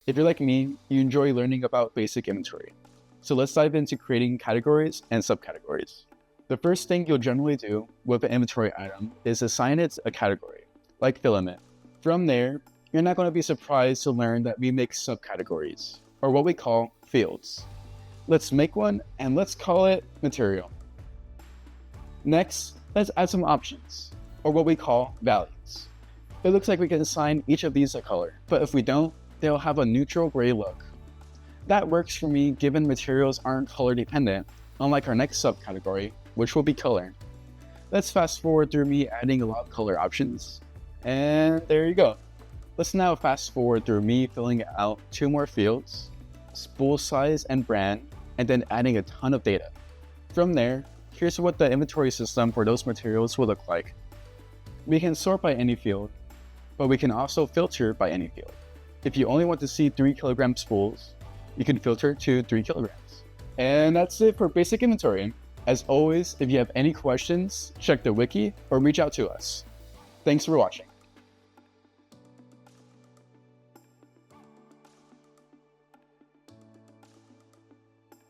If you're like me, you enjoy learning about basic inventory. So let's dive into creating categories and subcategories. The first thing you'll generally do with an inventory item is assign it a category, like filament. From there, you're not going to be surprised to learn that we make subcategories, or what we call fields. Let's make one and let's call it material. Next, let's add some options, or what we call values. It looks like we can assign each of these a color, but if we don't, they'll have a neutral gray look. That works for me given materials aren't color dependent, unlike our next subcategory, which will be color. Let's fast forward through me adding a lot of color options. And there you go. Let's now fast forward through me filling out 2 more fields, spool size and brand, and then adding a ton of data. From there, here's what the inventory system for those materials will look like. We can sort by any field, but we can also filter by any field. If you only want to see 3 kilogram spools, you can filter to 3 kilograms. And that's it for basic inventory. As always, if you have any questions, check the wiki or reach out to us. Thanks for watching.